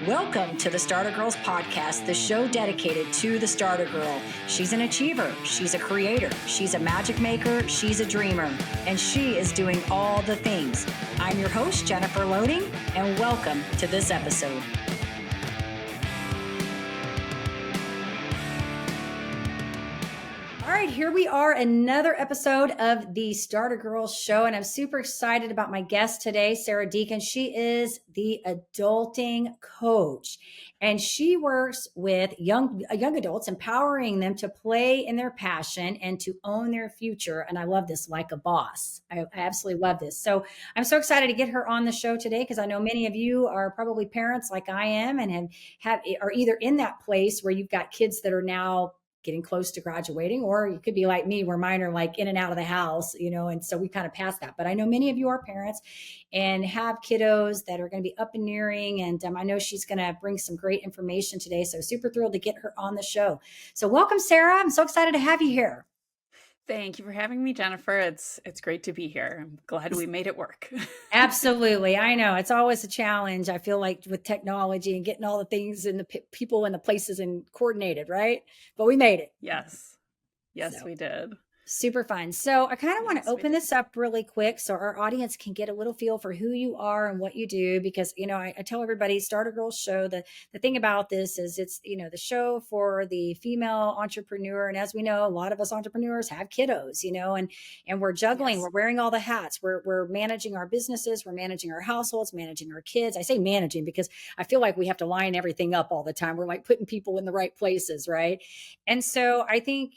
Welcome to the Starter Girls podcast, the show dedicated to the Starter Girl. She's an achiever, she's a creator, she's a magic maker, she's a dreamer, and she is doing all the things. I'm your host, Jennifer Loehding, and welcome to this episode. All right, here we are, another episode of the Starter Girls show, and I'm super excited about my guest today, Sarah Deacon. She is the adulting coach, and she works with young adults, empowering them to play in their passion and to own their future. And I love this, like a boss. I absolutely love this. So I'm so excited to get her on the show today because I know many of you are probably parents like I am and are either in that place where you've got kids that are now getting close to graduating, or you could be like me where mine are like in and out of the house, and so we kind of passed that. But I know many of you are parents and have kiddos that are going to be up and nearing, and I know she's going to bring some great information today. So super thrilled to get her on the show. So welcome, Sarah. I'm so excited to have you here. Thank you for having me, Jennifer. It's great to be here. I'm glad we made it work. Absolutely. I know it's always a challenge. I feel like with technology and getting all the things and the people and the places and coordinated, right? But we made it. Yes, we did. Super fun. So I kind of want to open this up really quick so our audience can get a little feel for who you are and what you do, because, I tell everybody Starter Girls show, the thing about this is it's, the show for the female entrepreneur. And as we know, a lot of us entrepreneurs have kiddos, and we're juggling, We're wearing all the hats. We're managing our businesses, we're managing our households, managing our kids. I say managing because I feel like we have to line everything up all the time. We're like putting people in the right places. Right. And so I think,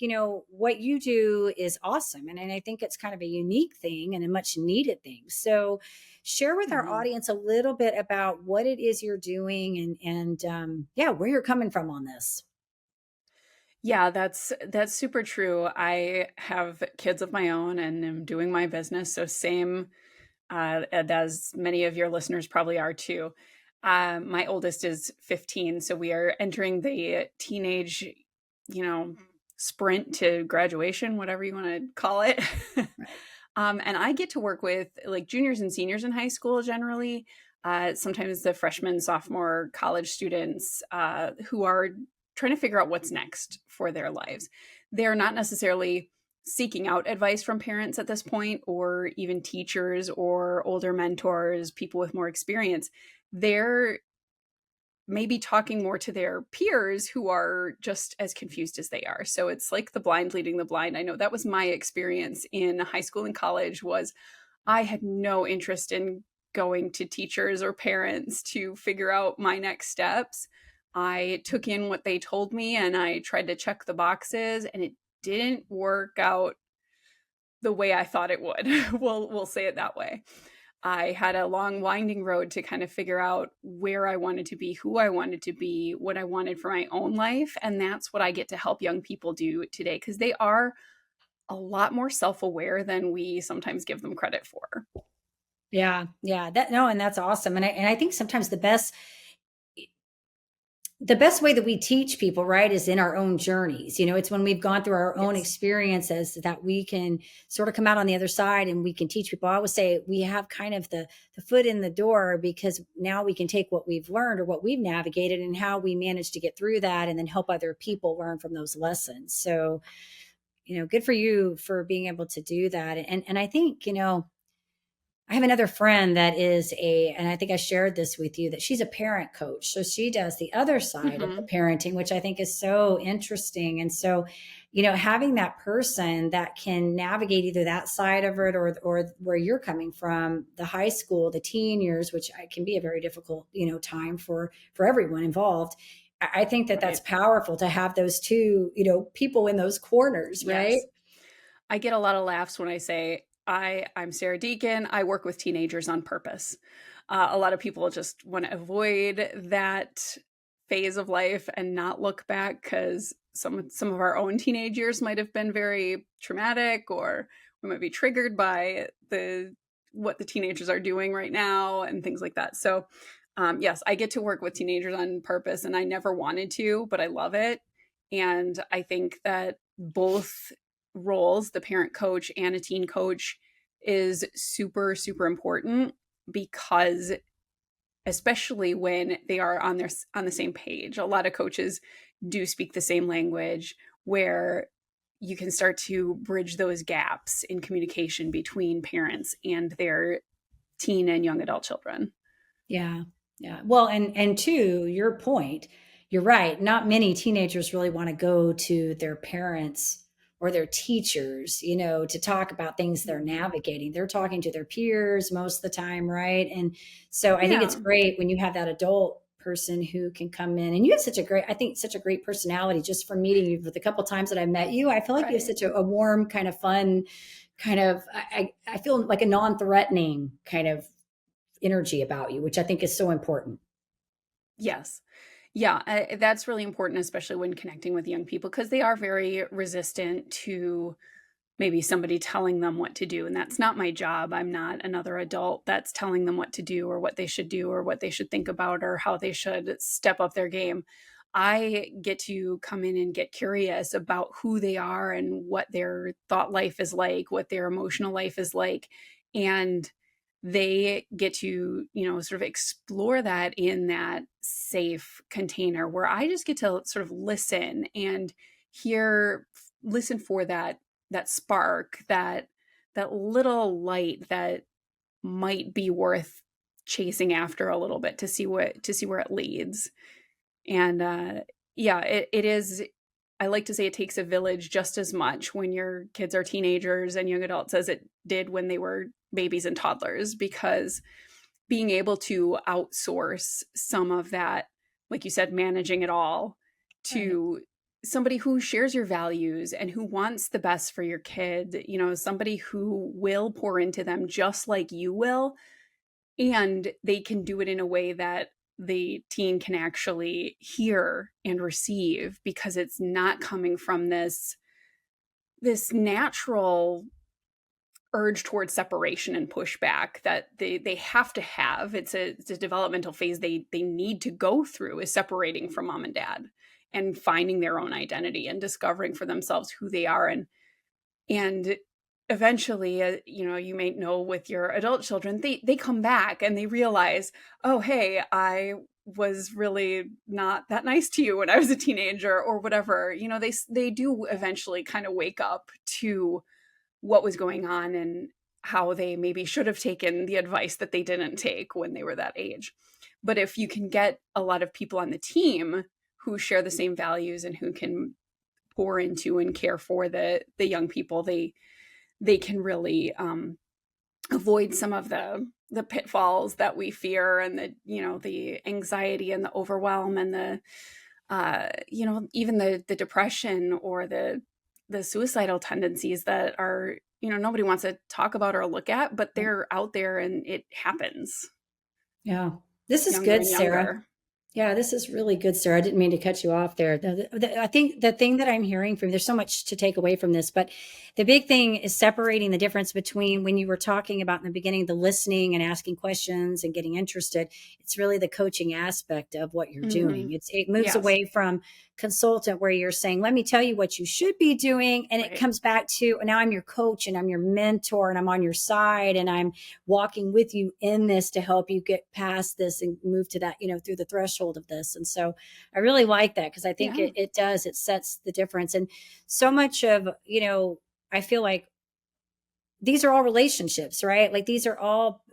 what you do is awesome. And I think it's kind of a unique thing and a much needed thing. So share with our audience a little bit about what it is you're doing and where you're coming from on this. Yeah, that's super true. I have kids of my own and am doing my business. So same as many of your listeners probably are too. My oldest is 15. So we are entering the teenage, sprint to graduation, whatever you want to call it. Right. And I get to work with like juniors and seniors in high school generally. Sometimes the freshmen, sophomore college students who are trying to figure out what's next for their lives. They're not necessarily seeking out advice from parents at this point, or even teachers or older mentors, people with more experience. They're maybe talking more to their peers who are just as confused as they are. So it's like the blind leading the blind. I know that was my experience in high school and college. Was I had no interest in going to teachers or parents to figure out my next steps. I took in what they told me and I tried to check the boxes, and it didn't work out the way I thought it would. We'll say it that way. I had a long winding road to kind of figure out where I wanted to be, who I wanted to be, what I wanted for my own life. And that's what I get to help young people do today, because they are a lot more self-aware than we sometimes give them credit for. Yeah. And that's awesome. And I think sometimes the best way that we teach people, right, is in our own journeys. It's when we've gone through our own experiences that we can sort of come out on the other side and we can teach people. I always say we have kind of the foot in the door, because now we can take what we've learned or what we've navigated and how we managed to get through that, and then help other people learn from those lessons. So, good for you for being able to do that. And I think, I have another friend that is and I think I shared this with you, that she's a parent coach. So she does the other side of the parenting, which I think is so interesting. And so, having that person that can navigate either that side of it or where you're coming from, the high school, the teen years, which can be a very difficult, time for everyone involved. I think that's powerful to have those two, people in those corners, right? Yes. I get a lot of laughs when I say, I'm Sarah Deacon. I work with teenagers on purpose. A lot of people just want to avoid that phase of life and not look back, because some of our own teenage years might have been very traumatic, or we might be triggered by what the teenagers are doing right now and things like that. So yes, I get to work with teenagers on purpose, and I never wanted to, but I love it. And I think that both roles, the parent coach and a teen coach, is super, super important, because especially when they are on the same page. A lot of coaches do speak the same language, where you can start to bridge those gaps in communication between parents and their teen and young adult children. Yeah. Yeah. Well, and to your point, you're right. Not many teenagers really want to go to their parents or their teachers, to talk about things they're navigating. They're talking to their peers most of the time, right? And so I think it's Yeah. great when you have that adult person who can come in, and you have such a great personality just from meeting you. With the couple times that I met you, I feel like you have Right. such a warm, kind of fun, kind of, I feel like a non-threatening kind of energy about you, which I think is so important. Yes. Yeah, that's really important, especially when connecting with young people, because they are very resistant to maybe somebody telling them what to do. And that's not my job. I'm not another adult that's telling them what to do or what they should do or what they should think about or how they should step up their game. I get to come in and get curious about who they are and what their thought life is like, what their emotional life is like. And they get to, sort of explore that in that safe container where I just get to sort of listen and listen for that spark, that little light that might be worth chasing after a little bit to see where it leads. And yeah, it is. I like to say it takes a village just as much when your kids are teenagers and young adults as it did when they were babies and toddlers, because being able to outsource some of that, like you said, managing it all Right. to somebody who shares your values and who wants the best for your kid, somebody who will pour into them just like you will, and they can do it in a way that the teen can actually hear and receive, because it's not coming from this natural urge towards separation and pushback that they have to have. It's a developmental phase they need to go through, is separating from mom and dad and finding their own identity and discovering for themselves who they are. And eventually, you may know with your adult children, they come back and they realize, oh, hey, I was really not that nice to you when I was a teenager or whatever. They do eventually kind of wake up to what was going on and how they maybe should have taken the advice that they didn't take when they were that age. But if you can get a lot of people on the team who share the same values and who can pour into and care for the young people, they can really avoid some of the pitfalls that we fear, and the anxiety and the overwhelm and the even the depression or the suicidal tendencies that are, nobody wants to talk about or look at, but they're out there and it happens Yeah. This is younger good, and Sarah. younger. Yeah, this is really good, Sarah. I didn't mean to cut you off there. I think the thing that I'm hearing from, there's so much to take away from this, but the big thing is separating the difference between, when you were talking about in the beginning, the listening and asking questions and getting interested. It's really the coaching aspect of what you're Mm-hmm. doing. It moves Yes. away from consultant, where you're saying, let me tell you what you should be doing. And it Right. comes back to, now I'm your coach and I'm your mentor and I'm on your side and I'm walking with you in this to help you get past this and move to that, through the threshold of this. And so I really like that, because I think Yeah. it sets the difference. And so much of, I feel like these are all relationships, right? Like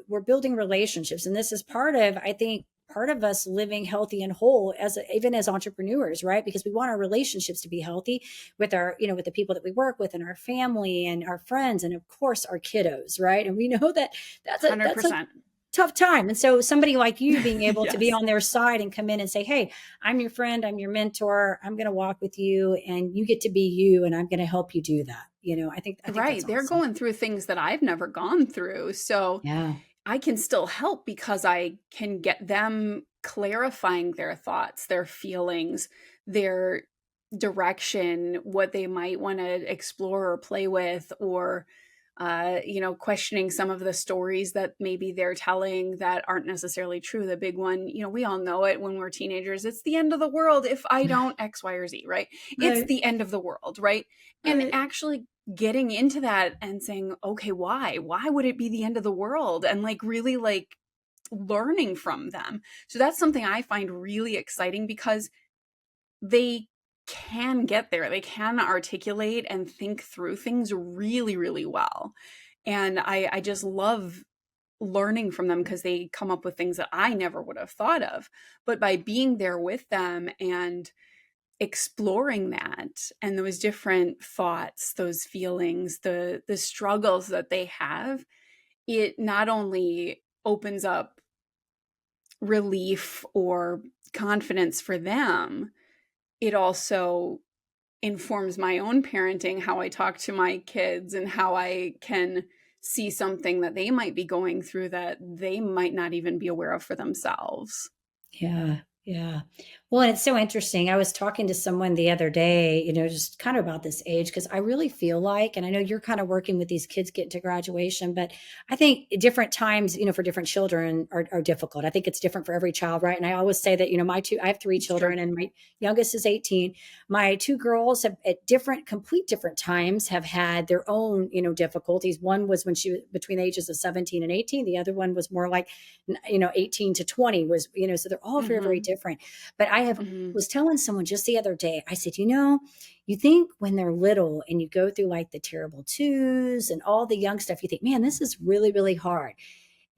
we're building relationships. And this is I think, part of us living healthy and whole even as entrepreneurs, right? Because we want our relationships to be healthy with with the people that we work with and our family and our friends and of course our kiddos, right? And we know that that's a 100%. tough time. And so somebody like you being able to be Yes. on their side and come in and say, hey, I'm your friend, I'm your mentor, I'm going to walk with you and you get to be you and I'm going to help you do that. I think that's Right. They're awesome. going through things that I've never gone through. So Yeah. I can still help because I can get them clarifying their thoughts, their feelings, their direction, what they might want to explore or play with, or questioning some of the stories that maybe they're telling that aren't necessarily true. The big one, we all know it when we're teenagers. It's the end of the world if I don't X, Y, or Z, right? It's Right. the end of the world, right? And Right. actually getting into that and saying, okay, why? Why would it be the end of the world? And like really like learning from them. So that's something I find really exciting because they can get there. They can articulate and think through things really, really well. And I just love learning from them because they come up with things that I never would have thought of. But by being there with them and exploring that and those different thoughts, those feelings, the struggles that they have, it not only opens up relief or confidence for them, it also informs my own parenting, how I talk to my kids and how I can see something that they might be going through that they might not even be aware of for themselves. Yeah. Yeah. Well, and it's so interesting. I was talking to someone the other day, just kind of about this age, because I really feel like, and I know you're kind of working with these kids getting to graduation, but I think different times, for different children are difficult. I think it's different for every child, right? And I always say that, I have three It's true. children and my youngest is 18. My two girls have at complete different times have had their own, difficulties. One was when she was between the ages of 17 and 18. The other one was more like, 18 to 20 was, so they're all very, very different. But was telling someone just the other day, I said, you think when they're little and you go through like the terrible twos and all the young stuff, you think, man, this is really, really hard.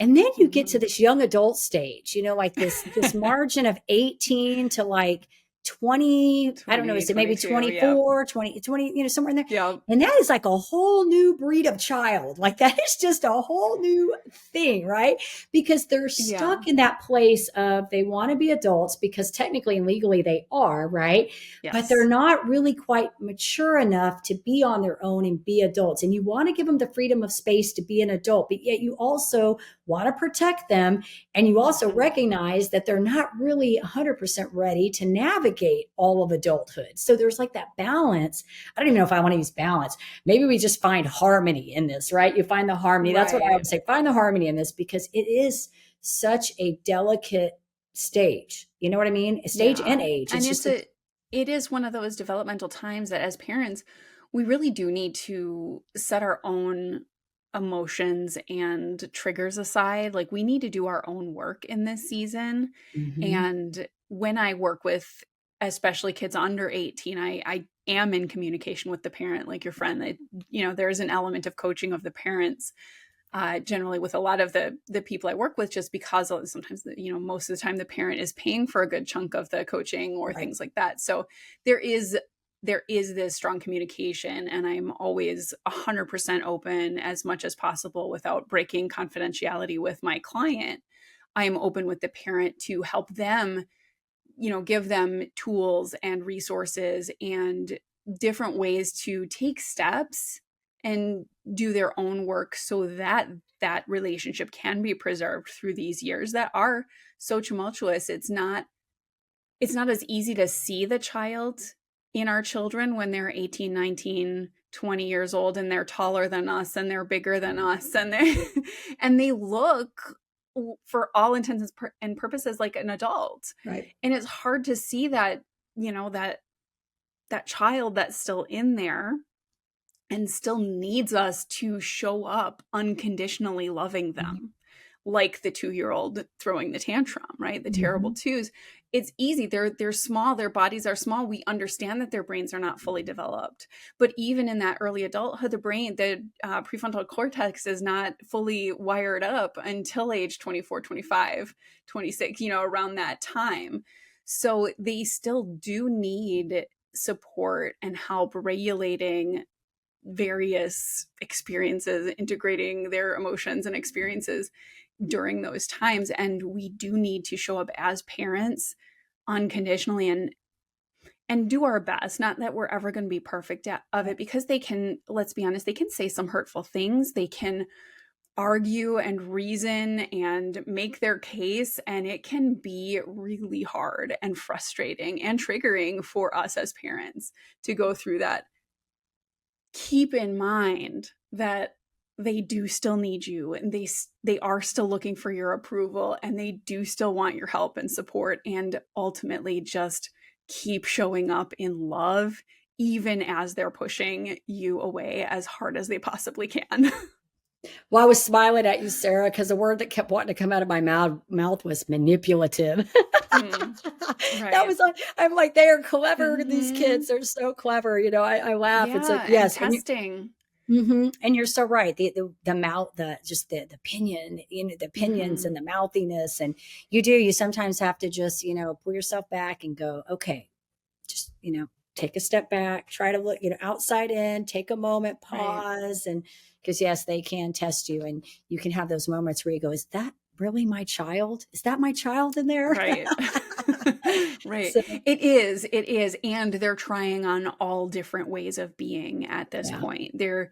And then you get to this young adult stage, like this margin of 18 to like 20, I don't know, is it maybe 24, 20, somewhere in there. Yeah. And that is like a whole new breed of child. Like that is just a whole new thing, right? Because they're stuck in that place of they want to be adults because technically and legally they are, right? Yes. But they're not really quite mature enough to be on their own and be adults. And you want to give them the freedom of space to be an adult, but yet you also want to protect them. And you also recognize that they're not really 100% ready to navigate all of adulthood. So there's like that balance. I don't even know if I want to use balance. Maybe we just find harmony in this, right? You find the harmony. That's what I would say. Find the harmony in this because it is such a delicate stage. You know what I mean? Stage and age. And it is one of those developmental times that as parents, we really do need to set our own emotions and triggers aside. Like we need to do our own work in this season. And when I work with especially kids under 18, I am in communication with the parent, like your friend, that, there's an element of coaching of the parents, generally with a lot of the people I work with, just because sometimes, most of the time the parent is paying for a good chunk of the coaching or things like that. So there is this strong communication, and I'm always 100% open as much as possible without breaking confidentiality with my client. I am open with the parent to help them, give them tools and resources and different ways to take steps and do their own work so that that relationship can be preserved through these years that are so tumultuous. It's not as easy to see the child in our children when they're 18, 19, 20 years old and they're taller than us and they're bigger than us and they look, for all intents and purposes, like an adult. Right. And it's hard to see that, that child that's still in there and still needs us to show up unconditionally loving them, like the 2-year-old throwing the tantrum, right? The terrible twos. It's easy. They're small. Their bodies are small. We understand that their brains are not fully developed. But even in that early adulthood, the prefrontal cortex is not fully wired up until age 24, 25, 26, around that time. So they still do need support and help regulating various experiences, integrating their emotions and experiences during those times. And we do need to show up as parents unconditionally and do our best. Not that we're ever going to be perfect of it, because they can, let's be honest, they can say some hurtful things. They can argue and reason and make their case, and it can be really hard and frustrating and triggering for us as parents to go through that. Keep in mind that they do still need you, and they are still looking for your approval, and they do still want your help and support, and ultimately just keep showing up in love, even as they're pushing you away as hard as they possibly can. Well, I was smiling at you, Sarah, because the word that kept wanting to come out of my mouth was manipulative. Mm, That right. was like, I'm like, they are clever. These Hmm. kids are so clever. I laugh. It's like, Yeah, and yes. testing. And you're so right. The mouth, the opinion, the opinions Hmm. and the mouthiness. And you sometimes have to just, pull yourself back and go, okay, just take a step back, try to look outside in, take a moment, Right. pause. And because yes, they can test you, and you can have those moments where you go, is that really my child? Is that my child in there? Right. Right. So It is. And they're trying on all different ways of being at this yeah. point. They're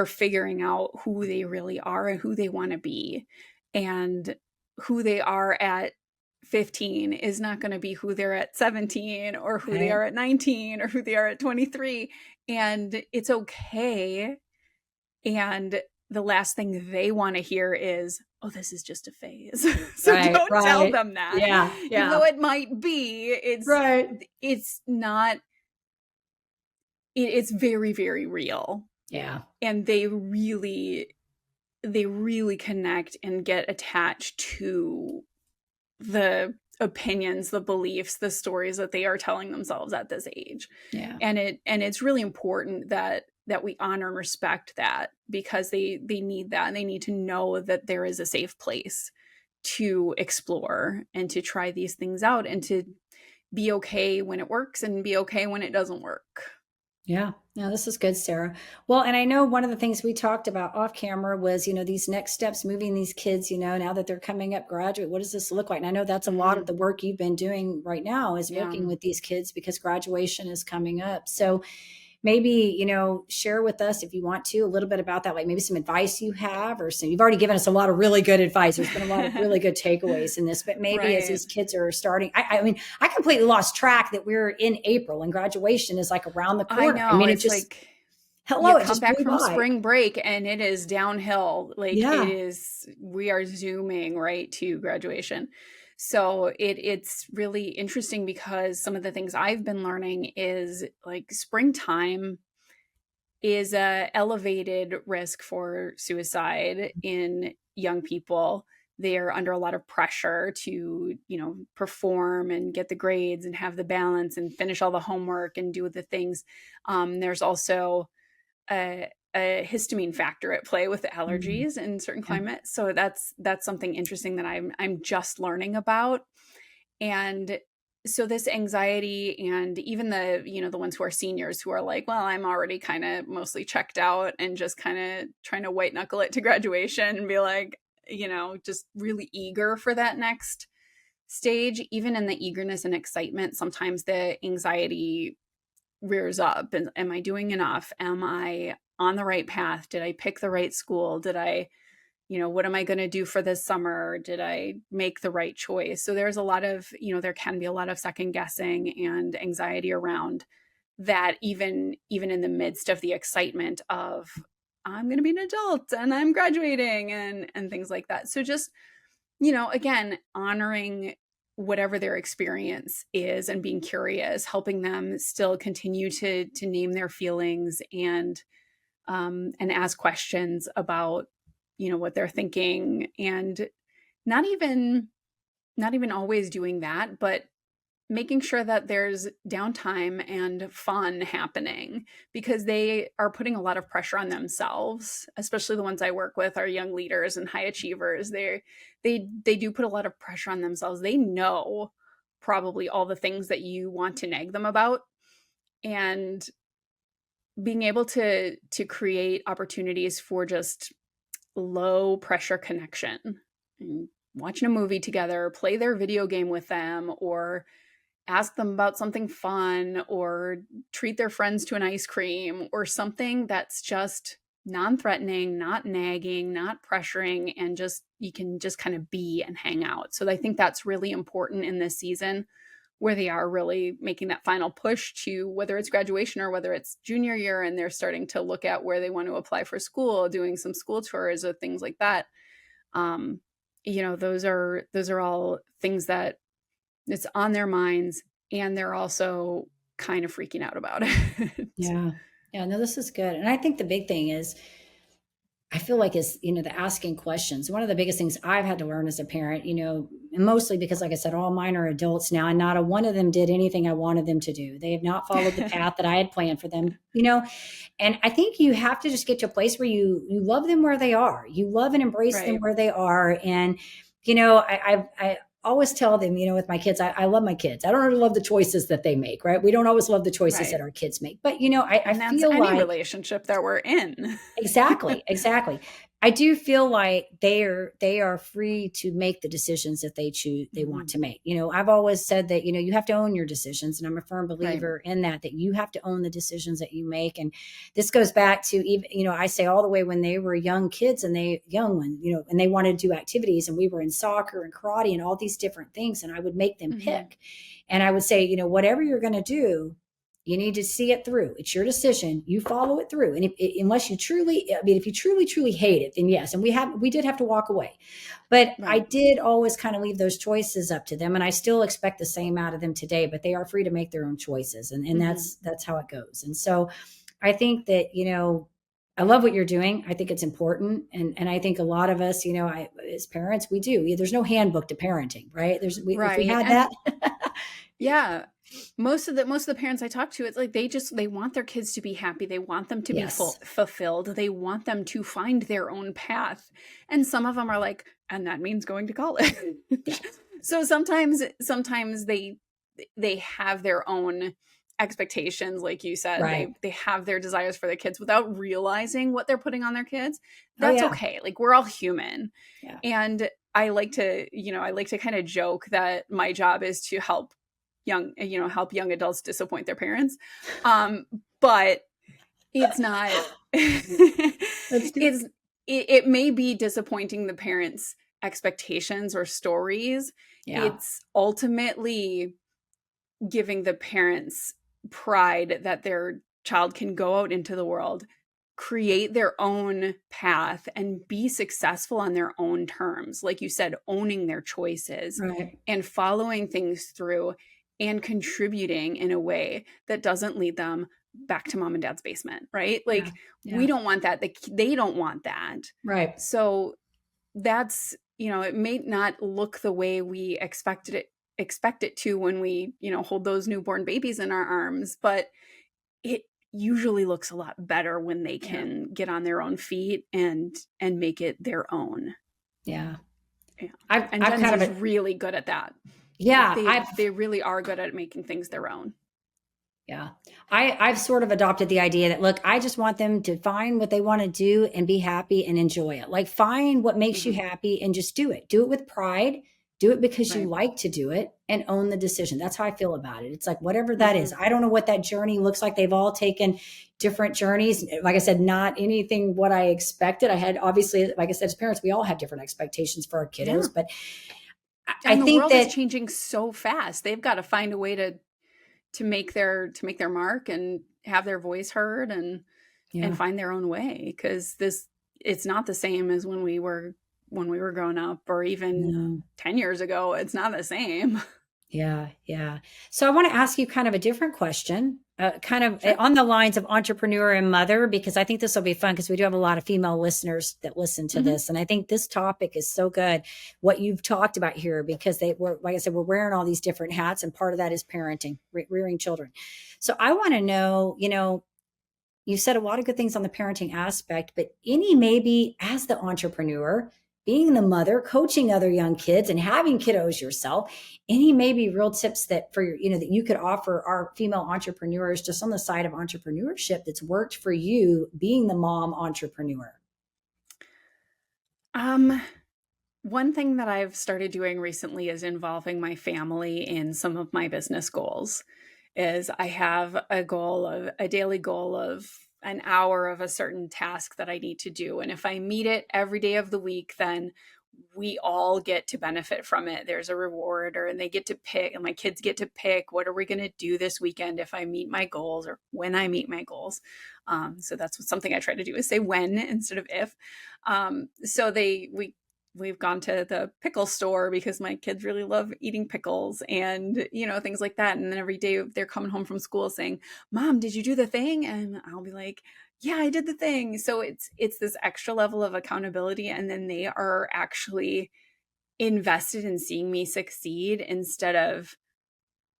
figuring out who they really are and who they want to be. And who they are at 15 is not going to be who they're at 17 or who they Right. are at 19 or who they are at 23. And it's okay. And the last thing they want to hear is, oh, this is just a phase. So Right. don't tell Right. them that. Yeah. Even Yeah. though it might be, Right. it's not, it's very, very real. Yeah. And they really connect and get attached to the opinions, the beliefs, the stories that they are telling themselves at this age. Yeah. And it's really important that we honor and respect that, because they need that, and they need to know that there is a safe place to explore and to try these things out, and to be okay when it works and be okay when it doesn't work. Yeah. No, this is good, Sarah. Well, and I know one of the things we talked about off camera was, these next steps, moving these kids, now that they're coming up graduate, what does this look like? And I know that's a lot of Mm, the work you've been doing right now is yeah. working with these kids because graduation is coming up. So maybe, share with us if you want to a little bit about that, like maybe some advice you have, or some, you've already given us a lot of really good advice. There's been a lot of really good takeaways in this, but maybe as Right. these kids are starting, I mean, I completely lost track that we're in April and graduation is like around the I corner. I know. mean, it It's just, like you hello, it come just back blew from by. spring break and it is downhill. Like it Yeah. is, we are zooming right to graduation. So it's really interesting, because some of the things I've been learning is like springtime is a elevated risk for suicide in young people. They're under a lot of pressure to, perform and get the grades and have the balance and finish all the homework and do the things. There's also a histamine factor at play with the Mm, allergies in certain yeah. climates. So that's something interesting that I'm just learning about. And so this anxiety, and even the ones who are seniors who are like, well, I'm already kind of mostly checked out and just kind of trying to white knuckle it to graduation and be like, just really eager for that next stage. Even in the eagerness and excitement, sometimes the anxiety rears up. And am I doing enough? Am I on the right path? Did I pick the right school? Did I, what am I going to do for this summer? Did I make the right choice? So there's a lot of, there can be a lot of second guessing and anxiety around that, even in the midst of the excitement of I'm going to be an adult and I'm graduating and things like that. So just, again, honoring whatever their experience is and being curious, helping them still continue to name their feelings and ask questions about, what they're thinking, and not even not even always doing that, but making sure that there's downtime and fun happening, because they are putting a lot of pressure on themselves, especially the ones I work with are young leaders and high achievers. They do put a lot of pressure on themselves. They know probably all the things that you want to nag them about, and being able to create opportunities for just low pressure connection, and watching a movie together, play their video game with them, or ask them about something fun, or treat their friends to an ice cream, or something that's just non-threatening, not nagging, not pressuring, and just you can just kind of be and hang out. So I think that's really important in this season, where they are really making that final push to whether it's graduation or whether it's junior year, and they're starting to look at where they want to apply for school, doing some school tours or things like that. um, those are all things that it's on their minds, and they're also kind of freaking out about it. Yeah. Yeah. No, this is good. And I think the big thing is I feel like is, the asking questions. One of the biggest things I've had to learn as a parent, and mostly because, like I said, all mine are adults now, and not a one of them did anything I wanted them to do. They have not followed the path that I had planned for them, and I think you have to just get to a place where you love them where they are. You love and embrace them Right. where they are. And, I always tell them, with my kids, I love my kids. I don't really love the choices that they make, right? We don't always love the choices Right. that our kids make. But, I And that's feel any like relationship that we're in. exactly, exactly. I do feel like they are free to make the decisions that they want Mhm. to make. I've always said that, you have to own your decisions, and I'm a firm Right. believer in that you have to own the decisions that you make. And this goes back to even, I say all the way when they were young kids and and they wanted to do activities, and we were in soccer and karate and all these different things, and I would make them Mhm. pick. And I would say, whatever you're going to do, you need to see it through. It's your decision. You follow it through. And unless you truly, if you truly, truly hate it, then yes. And we did have to walk away, but I Right. did always kind of leave those choices up to them. And I still expect the same out of them today, but they are free to make their own choices. And Mhm. that's how it goes. And so I think that, I love what you're doing. I think it's important. And I think a lot of us, as parents, we do. There's no handbook to parenting, right? If we Right. had And that. yeah, most of the parents I talk to, it's like they want their kids to be happy. They want them to be Yes. fulfilled. They want them to find their own path. And some of them are like, and that means going to college. Yeah. So sometimes they have their own expectations, like you said. Right. They have their desires for their kids without realizing what they're putting on their kids. Oh, That's yeah. okay. Like, we're all human. Yeah. And I like to kind of joke that my job is to help young adults disappoint their parents. But it's not, Let's do it may be disappointing the parents' expectations or stories. Yeah. It's ultimately giving the parents pride that their child can go out into the world, create their own path, and be successful on their own terms. Like you said, owning their choices Right. and following things through and contributing in a way that doesn't lead them back to mom and dad's basement, right? Yeah. Like, we Yeah. don't want that. They don't want that. Right. So that's, it may not look the way we expect it to when we, hold those newborn babies in our arms, but it usually looks a lot better when they Yeah. can get on their own feet and make it their own. Yeah. Yeah. I've And I've Gen kind Z of is a really good at that. Like, yeah, they really are good at making things their own. yeah. I've sort of adopted the idea that look, I just want them to find what they want to do and be happy and enjoy it. Like find what makes you Mhm. happy and just do it. Do it with pride. Do it because you Right. like to do it and own the decision. That's how I feel about it. It's like whatever that is. Mhm. I don't know what that journey looks like. They've all taken different journeys. Like I said, not anything what I expected. I had obviously, like I said, as parents, we all have different expectations for our Yeah. kiddos, but I And the think world is that changing so fast. They've got to find a way to make their mark and have their voice heard and yeah. find their own way, because it's not the same as when we were growing up, or even No. 10 years ago. It's not the same. Yeah, yeah. So I want to ask you kind of a different question, kind of Sure. on the lines of entrepreneur and mother, because I think this will be fun because we do have a lot of female listeners that listen to Mhm. this. And I think this topic is so good, what you've talked about here, because they were, like I said, we're wearing all these different hats, and part of that is parenting, rearing children. So I want to know, you said a lot of good things on the parenting aspect, but any maybe as the entrepreneur, being the mother, coaching other young kids and having kiddos yourself, any maybe real tips that for your, that you could offer our female entrepreneurs just on the side of entrepreneurship that's worked for you being the mom entrepreneur? Um, One thing that I've started doing recently is involving my family in some of my business goals. Is I have a daily goal of an hour of a certain task that I need to do. And if I meet it every day of the week, then we all get to benefit from it. There's a reward, and they get to pick, and my kids get to pick, what are we going to do this weekend if I meet my goals, or when I meet my goals. So that's something I try to do, is say when instead of if. So we've gone to the pickle store because my kids really love eating pickles, and things like that. And then every day they're coming home from school saying, "Mom, did you do the thing?" And I'll be like, yeah, I did the thing. So it's this extra level of accountability, and then they are actually invested in seeing me succeed instead of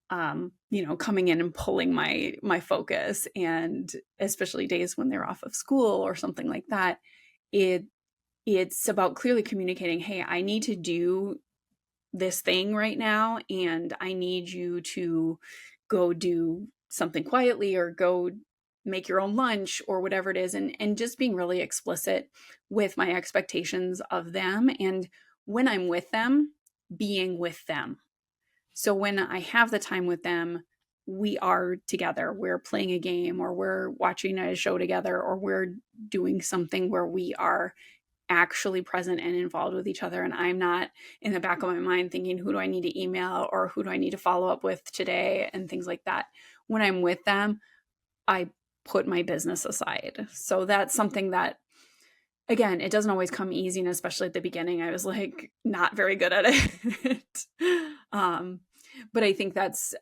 coming in and pulling my focus. And especially days when they're off of school or something like that, it's about clearly communicating, hey, I need to do this thing right now, and I need you to go do something quietly or go make your own lunch or whatever it is, and just being really explicit with my expectations of them, and when I'm with them, being with them. So when I have the time with them, we are together, we're playing a game, or we're watching a show together, or we're doing something where we are actually present and involved with each other. And I'm not in the back of my mind thinking, who do I need to email, or who do I need to follow up with today, and things like that. When I'm with them, I put my business aside. So that's something that, again, it doesn't always come easy. And especially at the beginning, I was like not very good at it. But I think that's,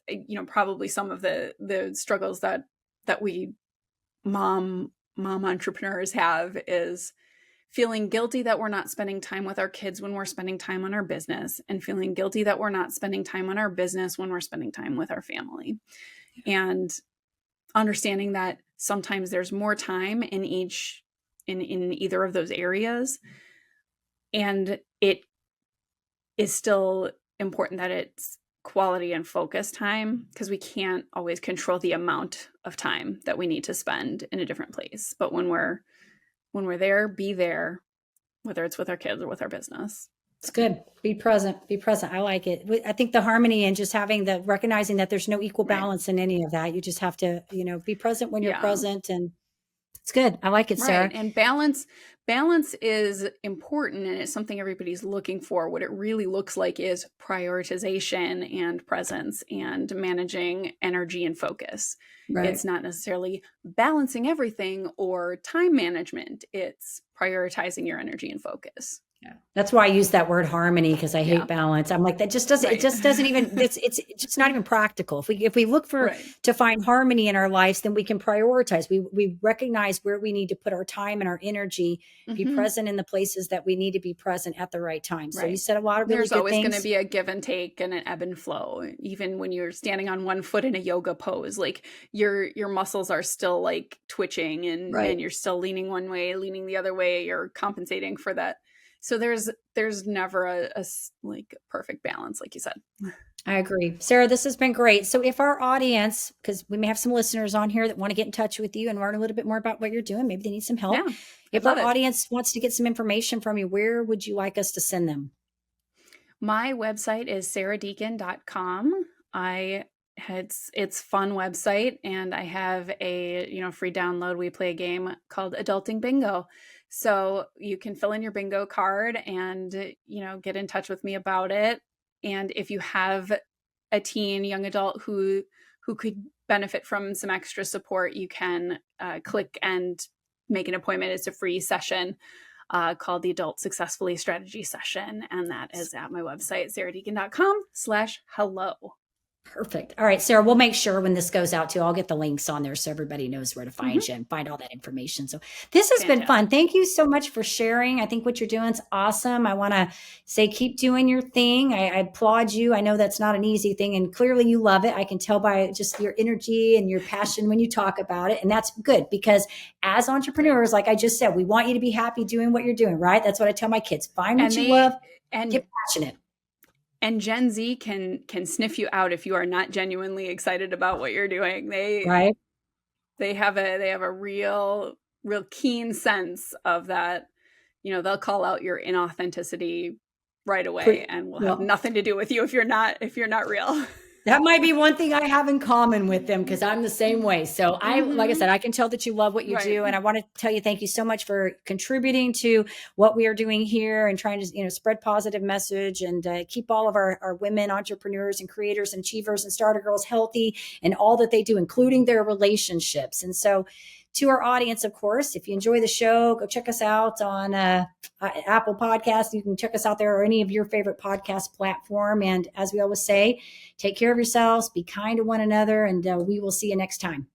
probably some of the struggles that we mom entrepreneurs have, is feeling guilty that we're not spending time with our kids when we're spending time on our business, and feeling guilty that we're not spending time on our business when we're spending time with our family. And understanding that sometimes there's more time in either of those areas. And it is still important that it's quality and focus time, because we can't always control the amount of time that we need to spend in a different place. But when we're there, be there, whether it's with our kids or with our business. It's good. Be present. Be present. I like it. I think the harmony and just having the recognizing that there's no equal balance in any of that. You just have to, be present when you're present, and it's good. I like it, Sarah. Right. And balance is important, and it's something everybody's looking for. What it really looks like is prioritization and presence and managing energy and focus. Right. It's not necessarily balancing everything or time management. It's prioritizing your energy and focus. Yeah. That's why I use that word harmony, because I hate balance. I'm like, that just doesn't, it just doesn't even, it's just not even practical. If we look to find harmony in our lives, then we can prioritize. We recognize where we need to put our time and our energy, be present in the places that we need to be present at the right time. So you said a lot of really good things. There's always going to be a give and take and an ebb and flow. Even when you're standing on one foot in a yoga pose, like your muscles are still like twitching, and you're still leaning one way, leaning the other way, you're compensating for that. So there's never a like perfect balance, like you said. I agree. Sarah, this has been great. So if our audience, because we may have some listeners on here that want to get in touch with you and learn a little bit more about what you're doing, maybe they need some help. Yeah, if our audience wants to get some information from you, where would you like us to send them? My website is sarahdeacon.com. It's fun website, and I have a free download. We play a game called Adulting Bingo. So you can fill in your bingo card and, get in touch with me about it. And if you have a teen, young adult who could benefit from some extra support, you can click and make an appointment. It's a free session called the Adult Successfully Strategy Session. And that is at my website, sarahdeacon.com/hello. Perfect. All right, Sarah, we'll make sure when this goes out too, I'll get the links on there so everybody knows where to find you and find all that information. So this has been fun. Thank you so much for sharing. I think what you're doing is awesome. I want to say, keep doing your thing. I applaud you. I know that's not an easy thing, and clearly you love it. I can tell by just your energy and your passion when you talk about it. And that's good, because as entrepreneurs, like I just said, we want you to be happy doing what you're doing, right? That's what I tell my kids. Find what you love and get passionate. And Gen Z can sniff you out if you are not genuinely excited about what you're doing. They have a real keen sense of that. They'll call out your inauthenticity right away, and will have nothing to do with you if you're not real. That might be one thing I have in common with them, because I'm the same way. So like I said, I can tell that you love what you do. And I want to tell you, thank you so much for contributing to what we are doing here and trying to, spread positive message and keep all of our women entrepreneurs and creators and achievers and starter girls healthy and all that they do, including their relationships. And so to our audience, of course, if you enjoy the show, go check us out on Apple Podcasts. You can check us out there, or any of your favorite podcast platform. And as we always say, take care of yourselves, be kind to one another, and we will see you next time.